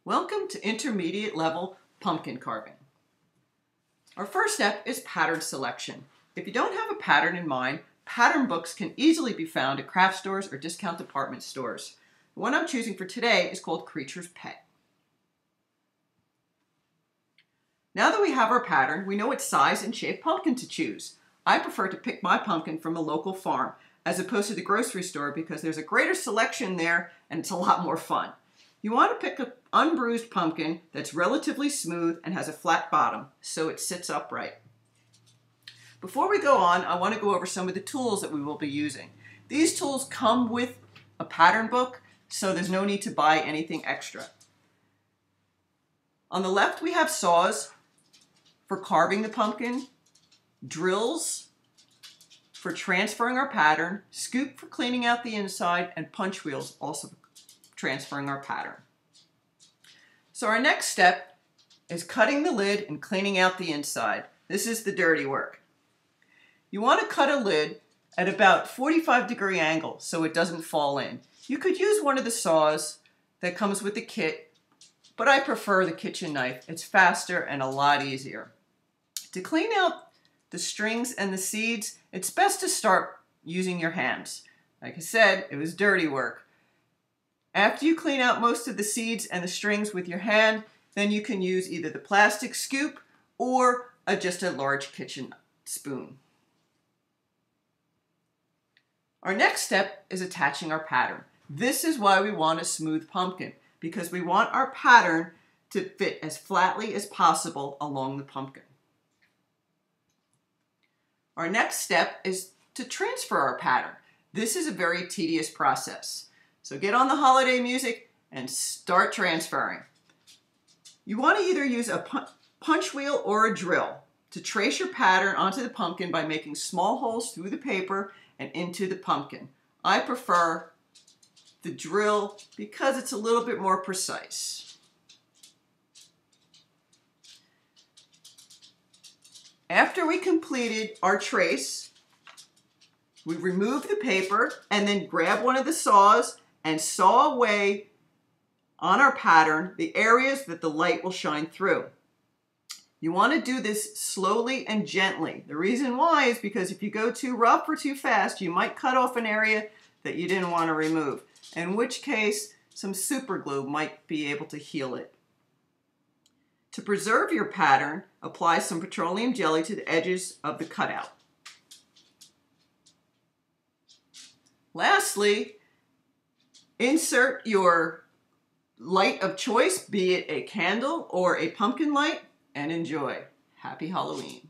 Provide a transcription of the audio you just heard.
Welcome to intermediate level pumpkin carving. Our first step is pattern selection. If you don't have a pattern in mind, pattern books can easily be found at craft stores or discount department stores. The one I'm choosing for today is called Creature's Pet. Now that we have our pattern, we know what size and shape pumpkin to choose. I prefer to pick my pumpkin from a local farm as opposed to the grocery store because there's a greater selection there and it's a lot more fun. You want to pick an unbruised pumpkin that's relatively smooth and has a flat bottom so it sits upright. Before we go on, I want to go over some of the tools that we will be using. These tools come with a pattern book, so there's no need to buy anything extra. On the left, we have saws for carving the pumpkin, drills for transferring our pattern, scoop for cleaning out the inside, and punch wheels also for transferring our pattern. So our next step is cutting the lid and cleaning out the inside. This is the dirty work. You want to cut a lid at about 45-degree angle so it doesn't fall in. You could use one of the saws that comes with the kit, but I prefer the kitchen knife. It's faster and a lot easier. To clean out the strings and the seeds, it's best to start using your hands. Like I said, it was dirty work. After you clean out most of the seeds and the strings with your hand, then you can use either the plastic scoop or just a large kitchen spoon. Our next step is attaching our pattern. This is why we want a smooth pumpkin, because we want our pattern to fit as flatly as possible along the pumpkin. Our next step is to transfer our pattern. This is a very tedious process. So get on the holiday music and start transferring. You want to either use a punch wheel or a drill to trace your pattern onto the pumpkin by making small holes through the paper and into the pumpkin. I prefer the drill because it's a little bit more precise. After we completed our trace, we remove the paper and then grab one of the saws and saw away on our pattern the areas that the light will shine through. You want to do this slowly and gently. The reason why is because if you go too rough or too fast, you might cut off an area that you didn't want to remove, in which case some super glue might be able to heal it. To preserve your pattern, apply some petroleum jelly to the edges of the cutout. Lastly, insert your light of choice, be it a candle or a pumpkin light, and enjoy. Happy Halloween.